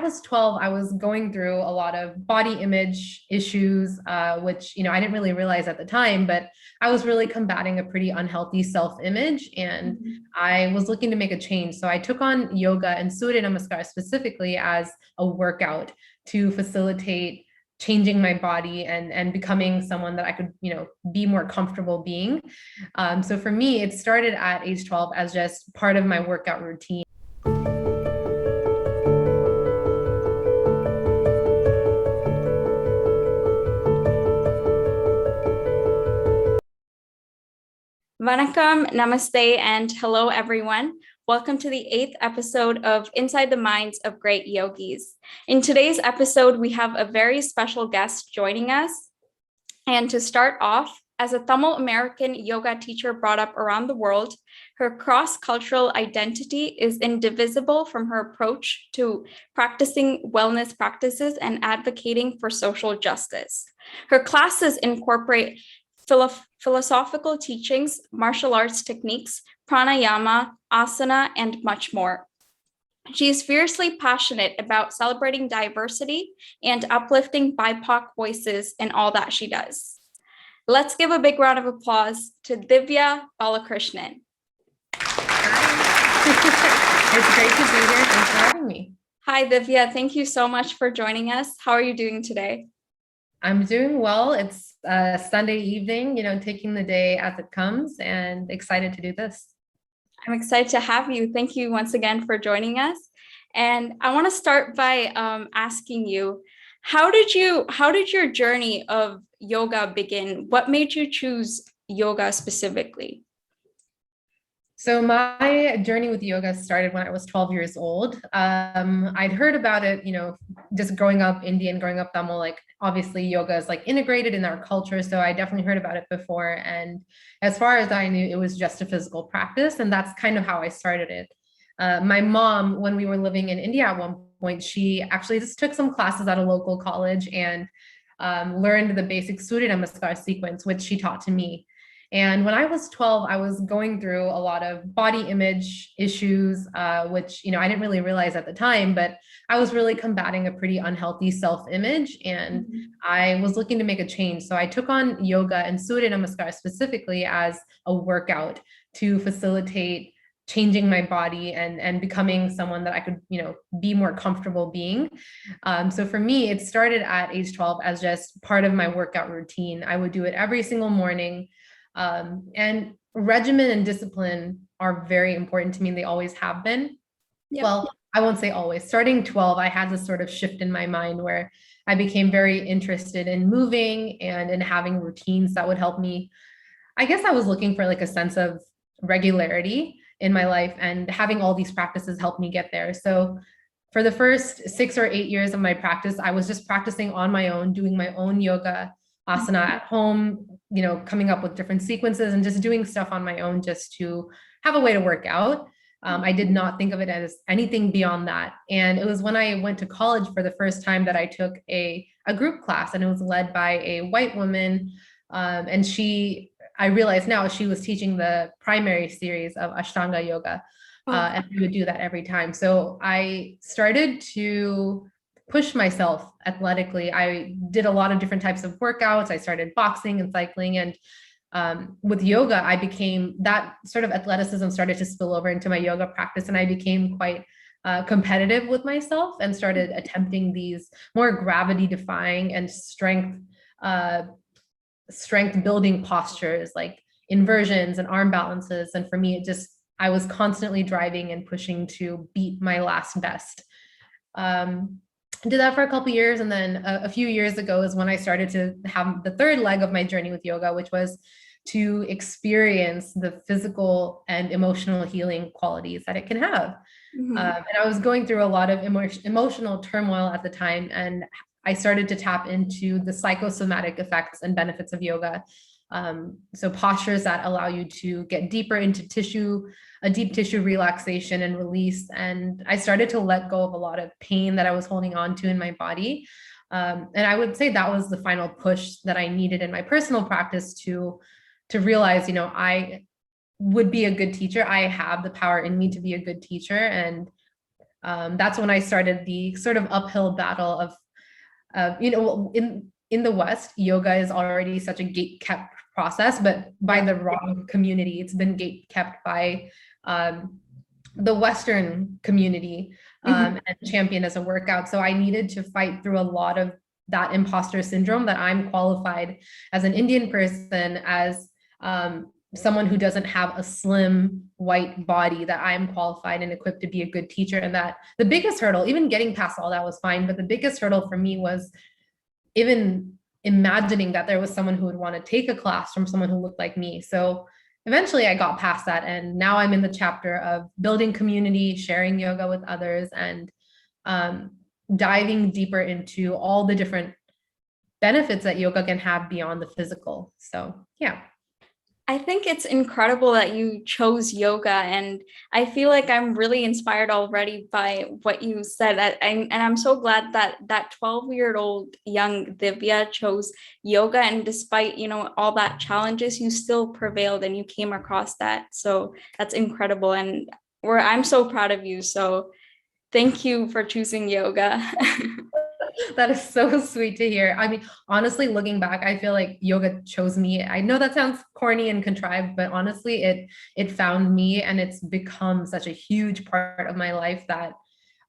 was 12, I was going through a lot of body image issues, which, I didn't really realize at the time, but I was really combating a pretty unhealthy self-image, and I was looking to make a change. So I took on yoga and Surya Namaskar specifically as a workout to facilitate changing my body and becoming someone that I could, be more comfortable being. So for me, it started at age 12 as just part of my workout routine. Vanakkam, namaste, and hello, everyone. Welcome to the 8th episode of Inside the Minds of Great Yogis. In today's episode, we have a very special guest joining us. And to start off, as a Tamil American yoga teacher brought up around the world, her cross-cultural identity is indivisible from her approach to practicing wellness practices and advocating for social justice. Her classes incorporate philosophical teachings, martial arts techniques, prānāyāma, āsana, and much more. She is fiercely passionate about celebrating diversity and uplifting BIPOC voices in all that she does. Let's give a big round of applause to Divya Balakrishnan. Hi. It's great to be here. Thanks for having me. Hi, Divya. Thank you so much for joining us. How are you doing today? I'm doing well. It's Sunday evening, taking the day as it comes, and excited to do this. I'm excited to have you. Thank you once again for joining us. And I want to start by asking you, how did your journey of yoga begin? What made you choose yoga specifically? So my journey with yoga started when I was 12 years old. I'd heard about it, just growing up Indian, growing up Tamil, like obviously yoga is like integrated in our culture. So I definitely heard about it before. And as far as I knew, it was just a physical practice. And that's kind of how I started it. My mom, when we were living in India at one point, she actually just took some classes at a local college and learned the basic Surya Namaskar sequence, which she taught to me. And when I was 12, I was going through a lot of body image issues, which, I didn't really realize at the time, but I was really combating a pretty unhealthy self-image, and I was looking to make a change. So I took on yoga and Surya Namaskar specifically as a workout to facilitate changing my body and becoming someone that I could, be more comfortable being. So for me, it started at age 12 as just part of my workout routine. I would do it every single morning. And regimen and discipline are very important to me. They always have been. Yep. Well, I won't say always. Starting 12, I had this sort of shift in my mind where I became very interested in moving and in having routines that would help me. I guess I was looking for like a sense of regularity in my life, and having all these practices helped me get there. So for the first 6 or 8 years of my practice, I was just practicing on my own, doing my own yoga, asana at home, coming up with different sequences and just doing stuff on my own just to have a way to work out. I did not think of it as anything beyond that. And it was when I went to college for the first time that I took a group class, and it was led by a white woman. And I realize now she was teaching the primary series of Ashtanga yoga. And we would do that every time. So I started to push myself athletically. I did a lot of different types of workouts. I started boxing and cycling, and with yoga, I became that sort of athleticism started to spill over into my yoga practice, and I became quite competitive with myself and started attempting these more gravity defying and strength building postures like inversions and arm balances. And for me, I was constantly driving and pushing to beat my last best. Did that for a couple of years, and then a few years ago is when I started to have the third leg of my journey with yoga, which was to experience the physical and emotional healing qualities that it can have. And I was going through a lot of emotional turmoil at the time, and I started to tap into the psychosomatic effects and benefits of yoga. So postures that allow you to get deeper into tissue, a deep tissue relaxation and release. And I started to let go of a lot of pain that I was holding on to in my body. And I would say that was the final push that I needed in my personal practice to realize, I would be a good teacher. I have the power in me to be a good teacher. And That's when I started the sort of uphill battle of, in the West, yoga is already such a gate kept process, but by the wrong community. It's been gate kept by the Western community and championed as a workout. So I needed to fight through a lot of that imposter syndrome, that I'm qualified as an Indian person, as someone who doesn't have a slim white body, that I'm qualified and equipped to be a good teacher. And that the biggest hurdle, even getting past all that was fine, but the biggest hurdle for me was even imagining that there was someone who would want to take a class from someone who looked like me. So eventually I got past that, and now I'm in the chapter of building community, sharing yoga with others, and diving deeper into all the different benefits that yoga can have beyond the physical. So yeah. I think it's incredible that you chose yoga, and I feel like I'm really inspired already by what you said. And I'm so glad that that 12-year-old young Divya chose yoga, and despite, all that challenges, you still prevailed and you came across that. So that's incredible, and I'm so proud of you. So thank you for choosing yoga. That is so sweet to hear. I mean, honestly, looking back, I feel like yoga chose me. I know that sounds corny and contrived, but honestly, it found me, and it's become such a huge part of my life that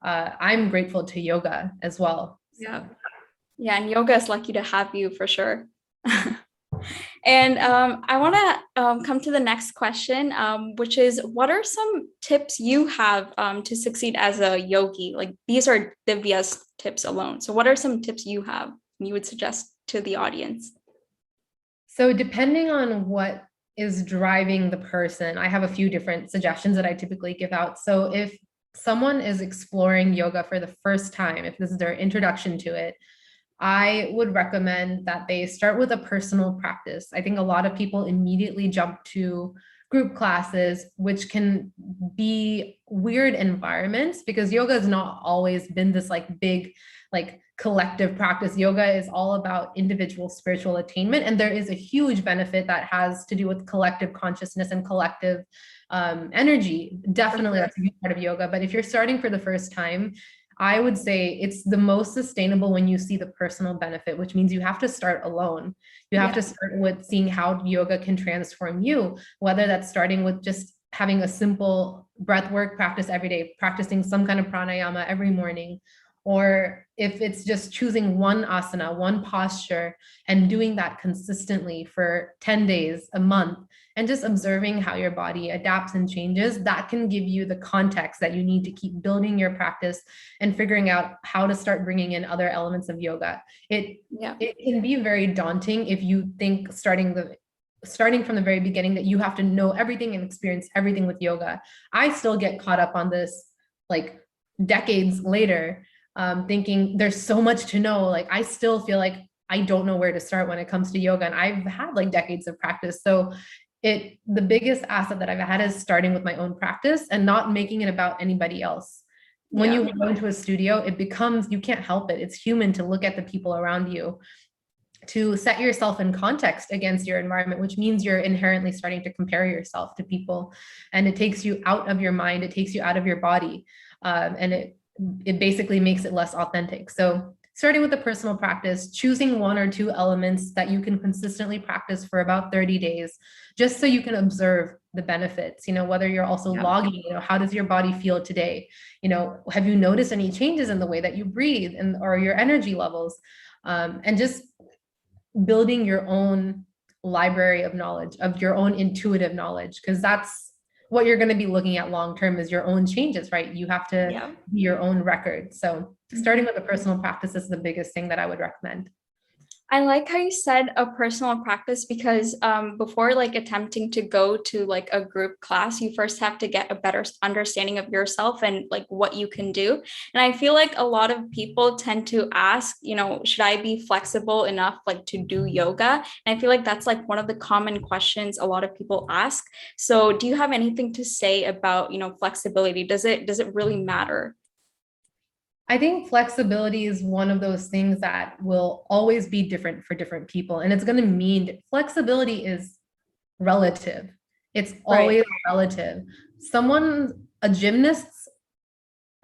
I'm grateful to yoga as well. Yeah. Yeah, and yoga is lucky to have you for sure. And I want to come to the next question, which is, what are some tips you have to succeed as a yogi? Like, these are Divya's tips alone. So what are some tips you have you would suggest to the audience? So depending on what is driving the person, I have a few different suggestions that I typically give out. So if someone is exploring yoga for the first time, if this is their introduction to it, I would recommend that they start with a personal practice. I think a lot of people immediately jump to group classes, which can be weird environments, because yoga has not always been this like big, like collective practice. Yoga is all about individual spiritual attainment. And there is a huge benefit that has to do with collective consciousness and collective energy. Definitely, that's a huge part of yoga. But if you're starting for the first time, I would say it's the most sustainable when you see the personal benefit, which means you have to start alone. You have to start with seeing how yoga can transform you, whether that's starting with just having a simple breath work practice every day, practicing some kind of pranayama every morning, or if it's just choosing one asana, one posture, and doing that consistently for 10 days, a month, and just observing how your body adapts and changes. That can give you the context that you need to keep building your practice and figuring out how to start bringing in other elements of yoga. It can be very daunting if you think starting from the very beginning that you have to know everything and experience everything with yoga. I still get caught up on this like decades later, thinking there's so much to know. Like I still feel like I don't know where to start when it comes to yoga, and I've had like decades of practice. So the biggest asset that I've had is starting with my own practice and not making it about anybody else. When you go into a studio, it becomes, you can't help it. It's human to look at the people around you, to set yourself in context against your environment, which means you're inherently starting to compare yourself to people, and it takes you out of your mind. It takes you out of your body. And it basically makes it less authentic. So starting with a personal practice, choosing one or two elements that you can consistently practice for about 30 days, just so you can observe the benefits, whether you're also logging, how does your body feel today? Have you noticed any changes in the way that you breathe or your energy levels? And just building your own library of knowledge, of your own intuitive knowledge, because that's what you're going to be looking at long term, is your own changes, right? You have to be your own record. So starting with a personal practice is the biggest thing that I would recommend. I like how you said a personal practice, because before like attempting to go to like a group class, you first have to get a better understanding of yourself and like what you can do. And I feel like a lot of people tend to ask, should I be flexible enough like to do yoga? And I feel like that's like one of the common questions a lot of people ask. So do you have anything to say about, flexibility? Does it really matter? I think flexibility is one of those things that will always be different for different people. And it's going to mean flexibility is relative. It's always relative. A gymnast's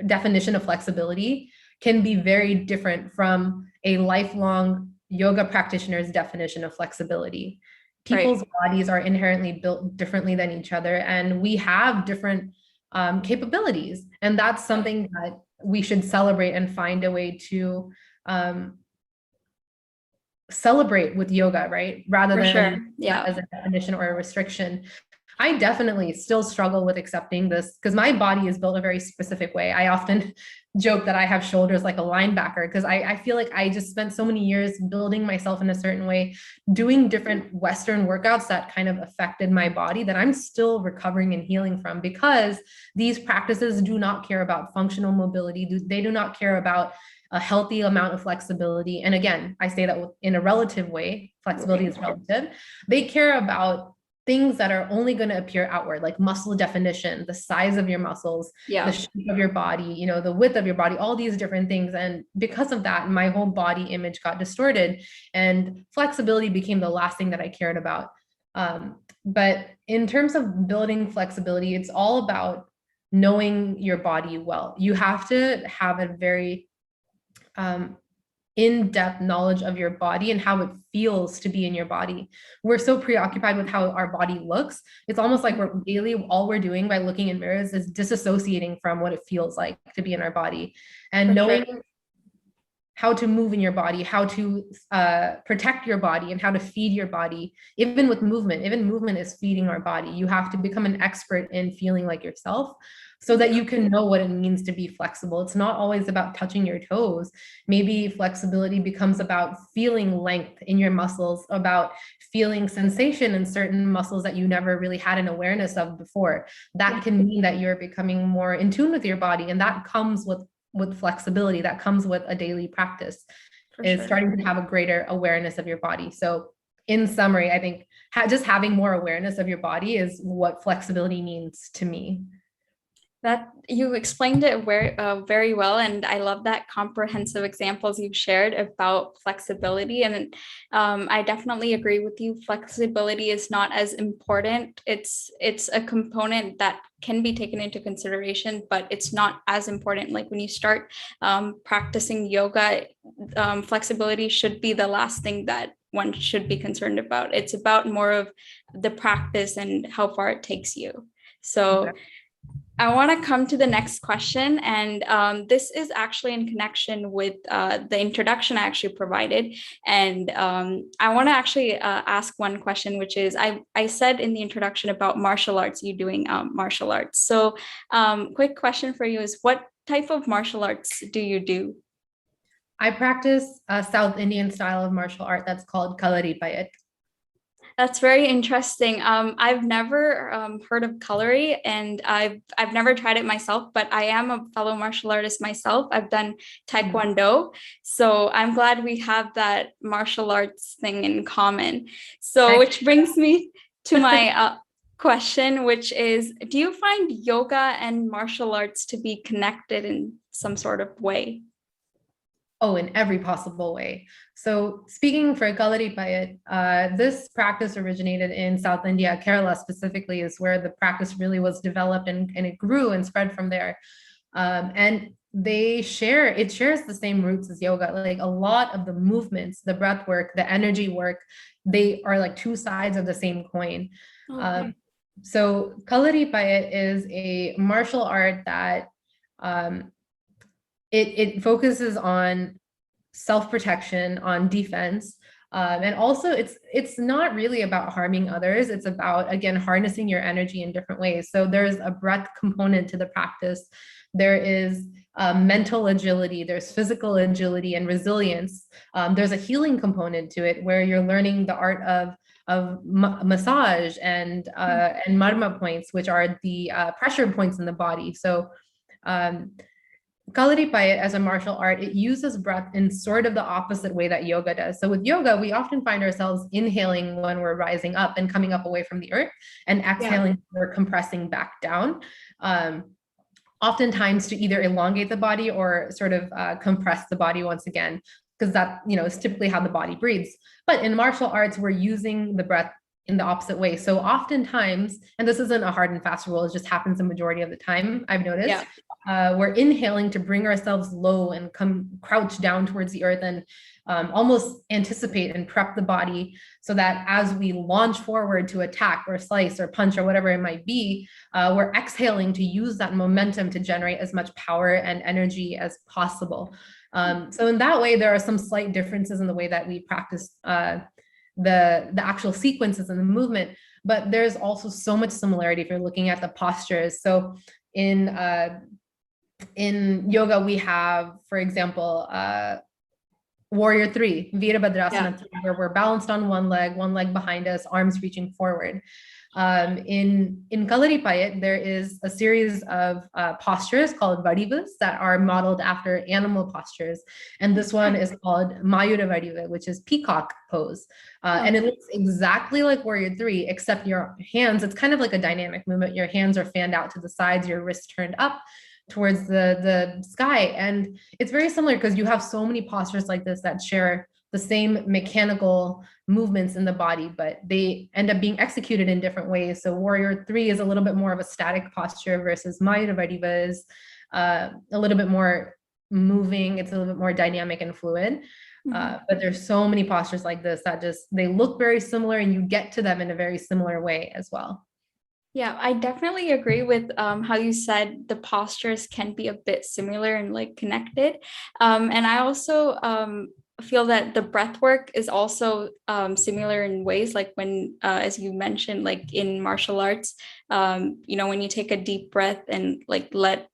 definition of flexibility can be very different from a lifelong yoga practitioner's definition of flexibility. People's bodies are inherently built differently than each other, and we have different capabilities. And that's something that we should celebrate and find a way to celebrate with yoga, right? Rather than as a definition or a restriction. I definitely still struggle with accepting this because my body is built a very specific way. I often joke that I have shoulders like a linebacker because I feel like I just spent so many years building myself in a certain way, doing different Western workouts that kind of affected my body that I'm still recovering and healing from, because these practices do not care about functional mobility. They do not care about a healthy amount of flexibility. And again, I say that in a relative way, flexibility is relative. They care about things that are only going to appear outward, like muscle definition, the size of your muscles, the shape of your body, you know, the width of your body, all these different things. And because of that, my whole body image got distorted and flexibility became the last thing that I cared about. But in terms of building flexibility, it's all about knowing your body well. You have to have a very in-depth knowledge of your body and how it feels to be in your body. We're so preoccupied with how our body looks. It's almost like we're daily, all we're doing by looking in mirrors is disassociating from what it feels like to be in our body. And knowing how to move in your body, how to protect your body, and how to feed your body, even with movement. Even movement is feeding our body. You have to become an expert in feeling like yourself so that you can know what it means to be flexible. It's not always about touching your toes. Maybe flexibility becomes about feeling length in your muscles, about feeling sensation in certain muscles that you never really had an awareness of before. That can mean that you're becoming more in tune with your body, and that comes with flexibility. That comes with a daily practice, starting to have a greater awareness of your body. So in summary, I think just having more awareness of your body is what flexibility means to me. That you explained it very well, and I love that comprehensive examples you've shared about flexibility. And I definitely agree with you. Flexibility is not as important. It's a component that can be taken into consideration, but it's not as important. Like when you start practicing yoga, flexibility should be the last thing that one should be concerned about. It's about more of the practice and how far it takes you. So. Okay. I want to come to the next question, and this is actually in connection with the introduction I actually provided. And I want to actually ask one question, which is, I said in the introduction about martial arts, you doing martial arts. So quick question for you is, what type of martial arts do you do? I practice a South Indian style of martial art that's called Kalaripayat. That's very interesting. I've never heard of Kalari, and I've never tried it myself, but I am a fellow martial artist myself. I've done Taekwondo, so I'm glad we have that martial arts thing in common. So, which brings me to my question, which is, do you find yoga and martial arts to be connected in some sort of way? Oh, in every possible way. So speaking for Kalaripayat, this practice originated in South India. Kerala specifically is where the practice really was developed, and it grew and spread from there. And it shares the same roots as yoga. Like a lot of the movements, the breath work, the energy work, they are like two sides of the same coin. Okay. So Kalaripayat is a martial art that it focuses on self-protection, on defense, and also it's not really about harming others. It's about, again, harnessing your energy in different ways. So there's a breath component to the practice. There is mental agility, there's physical agility and resilience. There's a healing component to it where you're learning the art of massage and marma points, which are the pressure points in the body. So Kalaripayat as a martial art, it uses breath in sort of the opposite way that yoga does. So with yoga, we often find ourselves inhaling when we're rising up and coming up away from the earth, and exhaling when we're compressing back down. Oftentimes to either elongate the body or sort of compress the body once again, because that, is typically how the body breathes. But in martial arts, we're using the breath in the opposite way. So oftentimes, and this isn't a hard and fast rule, it just happens the majority of the time, I've noticed, we're inhaling to bring ourselves low and come crouch down towards the earth and almost anticipate and prep the body so that as we launch forward to attack or slice or punch or whatever it might be, we're exhaling to use that momentum to generate as much power and energy as possible. So in that way, there are some slight differences in the way that we practice the actual sequences and the movement, but there's also so much similarity if you're looking at the postures. So in yoga, we have, for example, Warrior 3, Virabhadrasana, where we're balanced on one leg behind us, arms reaching forward. In Kalaripayat, there is a series of postures called vadivas that are modeled after animal postures. And this one is called Mayura Vadiva, which is Peacock Pose. And it looks exactly like Warrior 3, except your hands, it's kind of like a dynamic movement. Your hands are fanned out to the sides, your wrists turned up towards the sky. And it's very similar because you have so many postures like this that share the same mechanical movements in the body, but they end up being executed in different ways. So Warrior 3 is a little bit more of a static posture versus Mayura Vadiva is a little bit more moving. It's a little bit more dynamic and fluid. But there's so many postures like this that they look very similar and you get to them in a very similar way as well. Yeah, I definitely agree with how you said the postures can be a bit similar and like connected. And I also feel that the breath work is also similar in ways, like when, as you mentioned, like in martial arts, when you take a deep breath and like let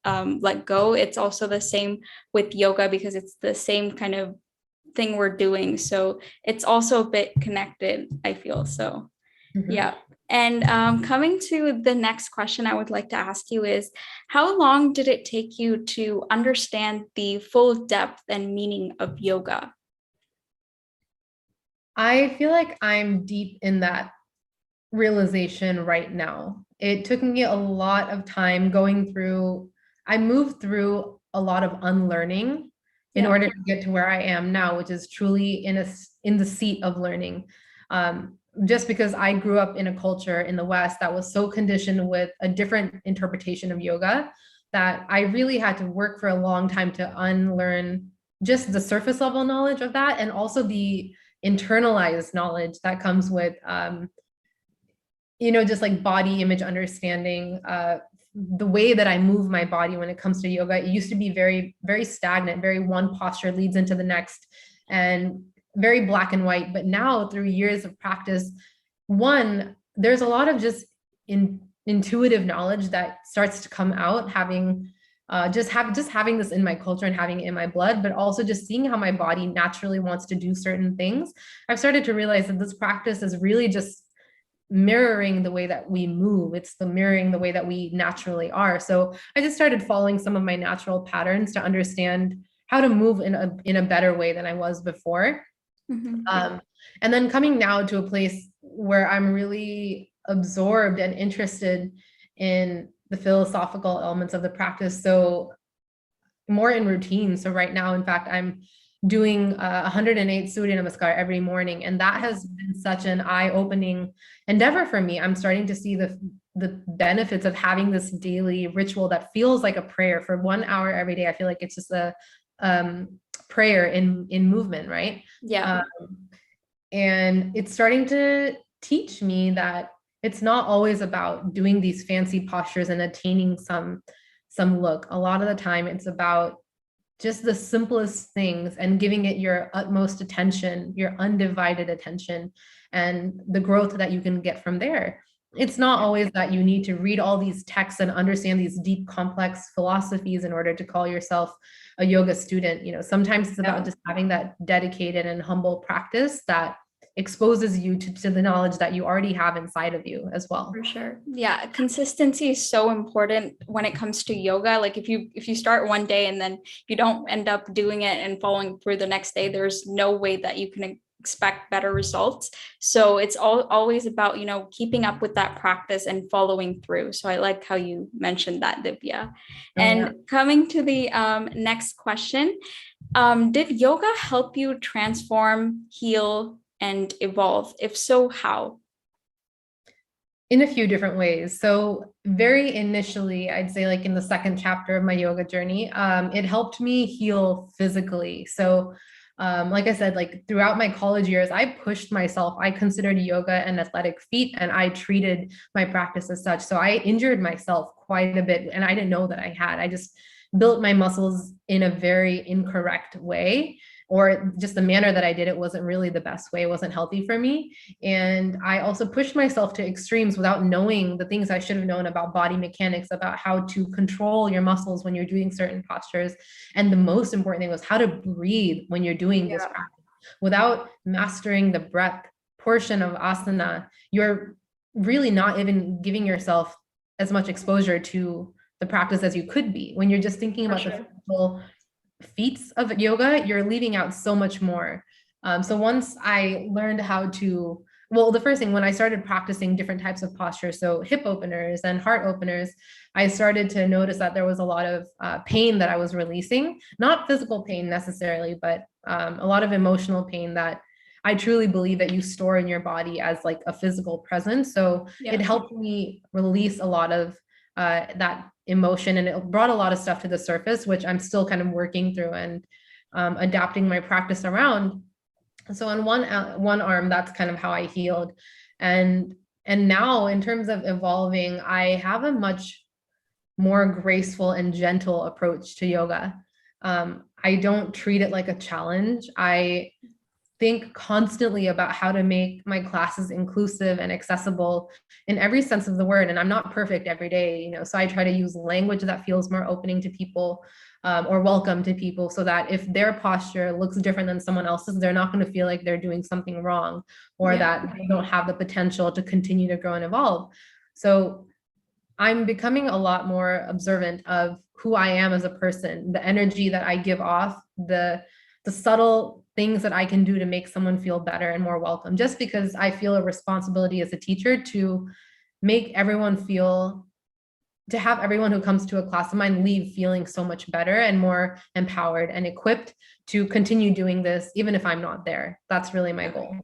go, it's also the same with yoga because it's the same kind of thing we're doing. So it's also a bit connected, I feel. So yeah. And coming to the next question I would like to ask you is, how long did it take you to understand the full depth and meaning of yoga? I feel like I'm deep in that realization right now. It took me a lot of time I moved through a lot of unlearning in order to get to where I am now, which is truly in the seat of learning. Just because I grew up in a culture in the West that was so conditioned with a different interpretation of yoga that I really had to work for a long time to unlearn just the surface level knowledge of that, and also the internalized knowledge that comes with, just like body image understanding, the way that I move my body when it comes to yoga. It used to be very, very stagnant, very one posture leads into the next, and very black and white. But now through years of practice, there's a lot of just intuitive knowledge that starts to come out, having having this in my culture and having it in my blood, but also just seeing how my body naturally wants to do certain things. I've started to realize that this practice is really just mirroring the way that we move. It's mirroring the way that we naturally are. So I just started following some of my natural patterns to understand how to move in a better way than I was before. And then coming now to a place where I'm really absorbed and interested in the philosophical elements of the practice. So more in routine. So right now, in fact, I'm doing 108 Surya Namaskar every morning. And that has been such an eye-opening endeavor for me. I'm starting to see the benefits of having this daily ritual that feels like a prayer for 1 hour every day. I feel like it's just a prayer in movement, right? Yeah. And it's starting to teach me that it's not always about doing these fancy postures and attaining some look. A lot of the time it's about just the simplest things and giving it your utmost attention, your undivided attention, and the growth that you can get from there. It's not always that you need to read all these texts and understand these deep, complex philosophies in order to call yourself a yoga student. Sometimes it's about just having that dedicated and humble practice that exposes you to the knowledge that you already have inside of you as well. For sure. Yeah. Consistency is so important when it comes to yoga. Like if you start one day and then you don't end up doing it and following through the next day, there's no way that you can expect better results. So it's always about, keeping up with that practice and following through. So I like how you mentioned that, Divya. And coming to the next question, did yoga help you transform, heal, and evolve? If so, how? In a few different ways. So very initially, I'd say like in the second chapter of my yoga journey, it helped me heal physically. So like I said, like throughout my college years, I pushed myself. I considered yoga an athletic feat and I treated my practice as such. So I injured myself quite a bit and I didn't know that I had. I just built my muscles in a very incorrect way, or just the manner that I did it wasn't really the best way. It wasn't healthy for me. And I also pushed myself to extremes without knowing the things I should have known about body mechanics, about how to control your muscles when you're doing certain postures. And the most important thing was how to breathe when you're doing this practice. Without mastering the breath portion of asana, you're really not even giving yourself as much exposure to the practice as you could be. When you're just thinking about the physical feats of yoga, you're leaving out so much more. So once I learned how to, well, the first thing when I started practicing different types of postures, so hip openers and heart openers, I started to notice that there was a lot of pain that I was releasing, not physical pain necessarily, but a lot of emotional pain that I truly believe that you store in your body as like a physical presence. So it helped me release a lot of that emotion, and it brought a lot of stuff to the surface, which I'm still kind of working through and adapting my practice around. So on one arm, that's kind of how I healed. And now in terms of evolving, I have a much more graceful and gentle approach to yoga. I don't treat it like a challenge. I think constantly about how to make my classes inclusive and accessible in every sense of the word. And I'm not perfect every day, you know, so I try to use language that feels more opening to people or welcome to people, so that if their posture looks different than someone else's, they're not going to feel like they're doing something wrong, or that they don't have the potential to continue to grow and evolve. So I'm becoming a lot more observant of who I am as a person, the energy that I give off, the subtle things that I can do to make someone feel better and more welcome, just because I feel a responsibility as a teacher to make everyone feel, to have everyone who comes to a class of mine leave feeling so much better and more empowered and equipped to continue doing this, even if I'm not there. That's really my goal.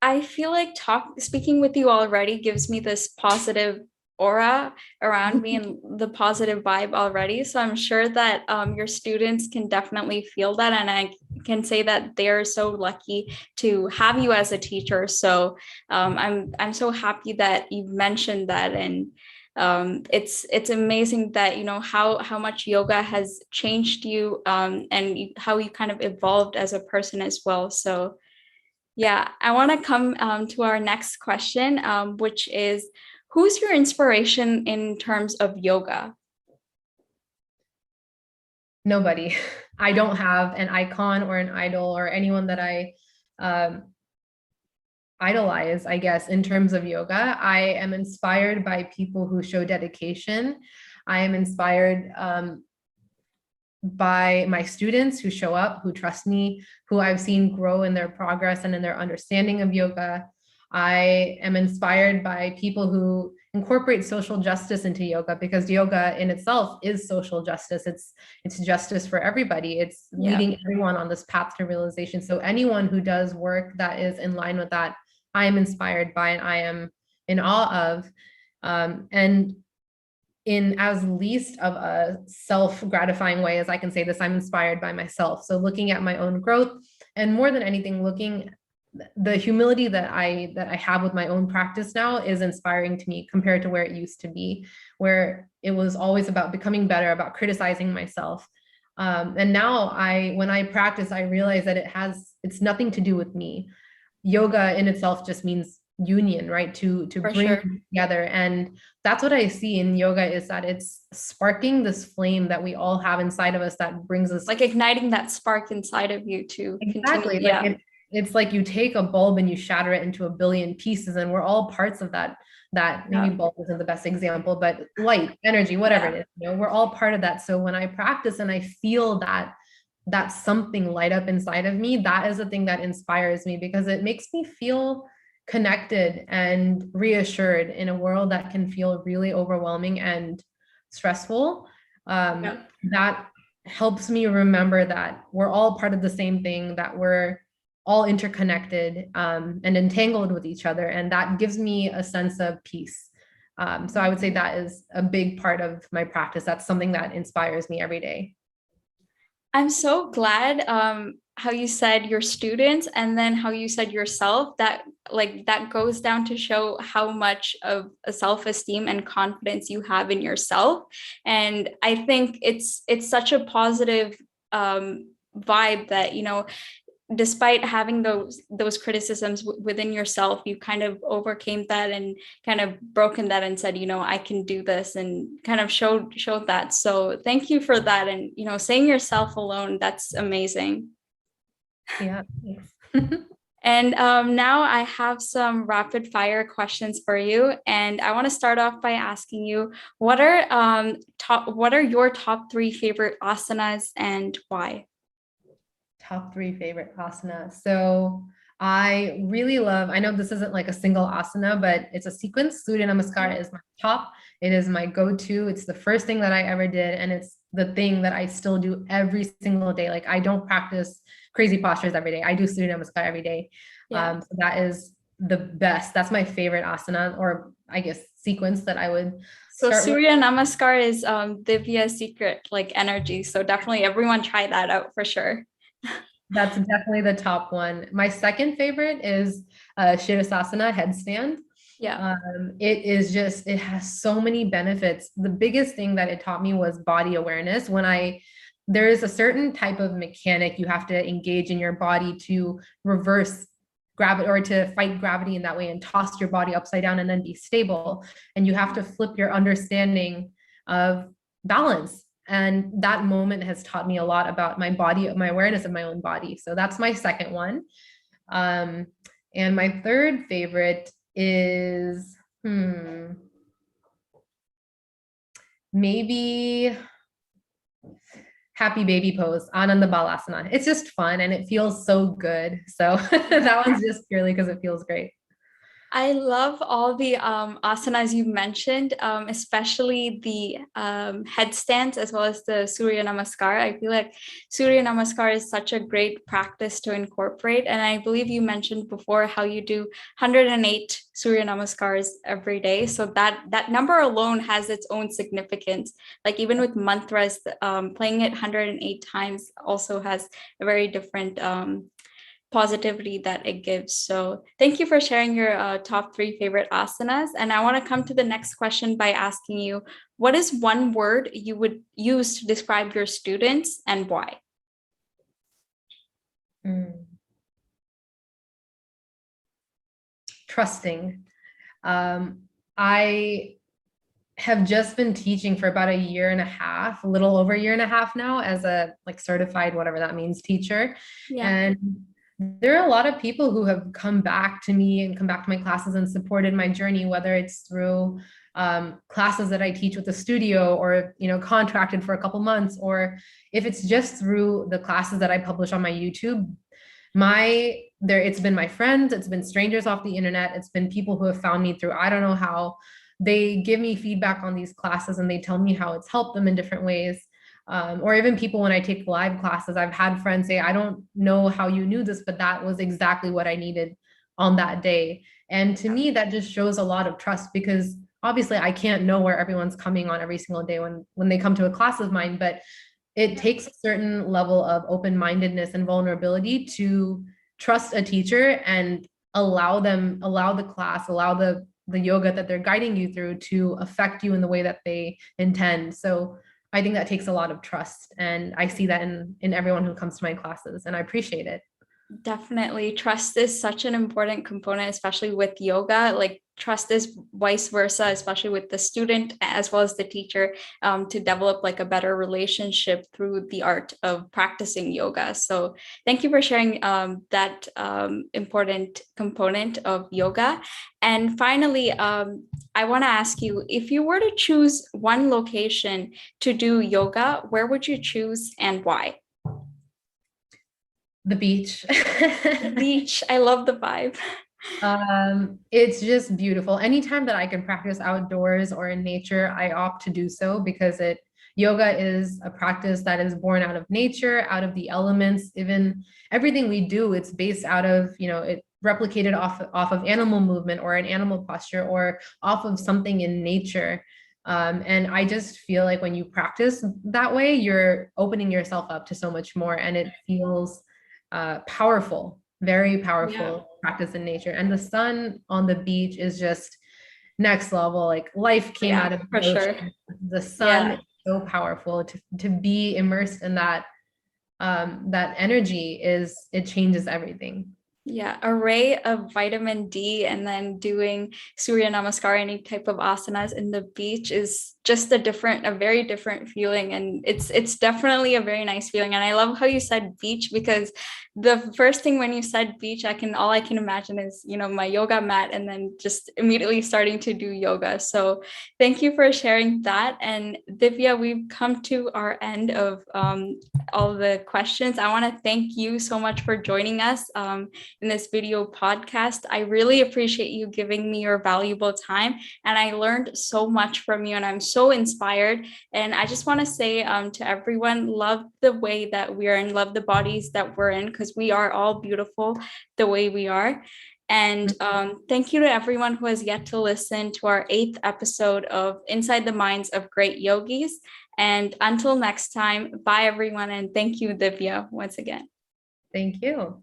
I feel like speaking with you already gives me this positive aura around me and the positive vibe already. So I'm sure that your students can definitely feel that. And I can say that they're so lucky to have you as a teacher. So I'm so happy that you mentioned that. And it's amazing that, you know, how much yoga has changed you and how you kind of evolved as a person as well. So yeah, I want to come to our next question, which is, who's your inspiration in terms of yoga? Nobody. I don't have an icon or an idol or anyone that I idolize, I guess, in terms of yoga. I am inspired by people who show dedication. I am inspired by my students who show up, who trust me, who I've seen grow in their progress and in their understanding of yoga. I am inspired by people who incorporate social justice into yoga, because yoga in itself is social justice. It's justice for everybody. It's leading everyone on this path to realization. So anyone who does work that is in line with that, I am inspired by and I am in awe of. And in as least of a self-gratifying way as I can say this, I'm inspired by myself. So looking at my own growth, and more than anything, looking the humility that I have with my own practice now is inspiring to me compared to where it used to be, where it was always about becoming better, about criticizing myself. And now when I practice, I realize that it's nothing to do with me. Yoga in itself just means union, right? To bring together. And that's what I see in yoga, is that it's sparking this flame that we all have inside of us that brings us, like igniting that spark inside of you to exactly continue. It's like you take a bulb and you shatter it into a billion pieces, and we're all parts of that maybe bulb isn't the best example, but light, energy, whatever it is, you know, we're all part of that. So when I practice and I feel that something light up inside of me, that is the thing that inspires me, because it makes me feel connected and reassured in a world that can feel really overwhelming and stressful. That helps me remember that we're all part of the same thing, that we're all interconnected and entangled with each other. And that gives me a sense of peace. So I would say that is a big part of my practice. That's something that inspires me every day. I'm so glad how you said your students and then how you said yourself, that like that goes down to show how much of a self-esteem and confidence you have in yourself. And I think it's such a positive vibe that, you know, despite having those criticisms within yourself, you kind of overcame that and kind of broken that and said, you know, I can do this, and kind of showed that. So thank you for that. And, you know, saying yourself alone, that's amazing. Yeah, thanks. And now I have some rapid fire questions for you. And I want to start off by asking you, what are your top 3 favorite asanas and why? Top 3 favorite asana. So I really love, I know this isn't like a single asana, but it's a sequence. Surya Namaskar is my top. It is my go-to. It's the first thing that I ever did. And it's the thing that I still do every single day. Like I don't practice crazy postures every day. I do Surya Namaskar every day. Yeah. So that is the best. That's my favorite asana, or I guess sequence that I would So start Surya Namaskar is Divya's secret like energy. So definitely everyone try that out for sure. That's definitely the top one. My second favorite is Shirasasana headstand. Yeah. It has so many benefits. The biggest thing that it taught me was body awareness. There is a certain type of mechanic you have to engage in your body to reverse gravity, or to fight gravity in that way and toss your body upside down and then be stable. And you have to flip your understanding of balance. And that moment has taught me a lot about my body, my awareness of my own body. So that's my second one. And my third favorite is maybe happy baby pose, Ananda Balasana. It's just fun and it feels so good. So that one's just purely because it feels great. I love all the asanas you mentioned, especially the headstands as well as the Surya Namaskar. I feel like Surya Namaskar is such a great practice to incorporate. And I believe you mentioned before how you do 108 Surya Namaskars every day. So that number alone has its own significance. Like even with mantras, playing it 108 times also has a very different positivity that it gives. So thank you for sharing your top 3 favorite asanas. And I want to come to the next question by asking you, what is one word you would use to describe your students and why? Trusting. I have just been teaching for about a year and a half, a little over a year and a half now, as a like certified, whatever that means, teacher. Yeah. And there are a lot of people who have come back to me and come back to my classes and supported my journey, whether it's through classes that I teach with the studio, or contracted for a couple months, or if it's just through the classes that I publish on my YouTube. It's been my friends, it's been strangers off the internet, it's been people who have found me through I don't know how. They give me feedback on these classes and they tell me how it's helped them in different ways. Or even people when I take live classes, I've had friends say, I don't know how you knew this, but that was exactly what I needed on that day. And to me, that just shows a lot of trust, because obviously I can't know where everyone's coming on every single day when they come to a class of mine, but it takes a certain level of open-mindedness and vulnerability to trust a teacher and allow the class, allow the yoga that they're guiding you through to affect you in the way that they intend. So I think that takes a lot of trust, and I see that in everyone who comes to my classes, and I appreciate it. Definitely. Trust is such an important component, especially with yoga. Like trust is vice versa, especially with the student as well as the teacher, to develop like a better relationship through the art of practicing yoga. So thank you for sharing that important component of yoga. And finally, I want to ask you, if you were to choose one location to do yoga, where would you choose and why? The beach. The beach. I love the vibe. It's just beautiful. Anytime that I can practice outdoors or in nature, I opt to do so, because yoga is a practice that is born out of nature, out of the elements. Even everything we do, it's based out of, it replicated off of animal movement or an animal posture or off of something in nature. And I just feel like when you practice that way, you're opening yourself up to so much more, and it feels powerful, very powerful practice in nature. And the sun on the beach is just next level. Like life came out of the ocean. Sure. The sun is so powerful. To be immersed in that that energy it changes everything. Yeah, a ray of vitamin D and then doing Surya Namaskar, any type of asanas in the beach is just a very different feeling. And it's definitely a very nice feeling. And I love how you said beach, because the first thing when you said beach, all I can imagine is, my yoga mat and then just immediately starting to do yoga. So thank you for sharing that. And Divya, we've come to our end of all the questions. I want to thank you so much for joining us in this video podcast. I really appreciate you giving me your valuable time, and I learned so much from you, and I'm so inspired. And I just want to say to everyone, love the way that we are and love the bodies that we're in, because we are all beautiful the way we are. And thank you to everyone who has yet to listen to our 8th episode of Inside the Minds of Great Yogis. And until next time, bye everyone. And thank you, Divya, once again. Thank you.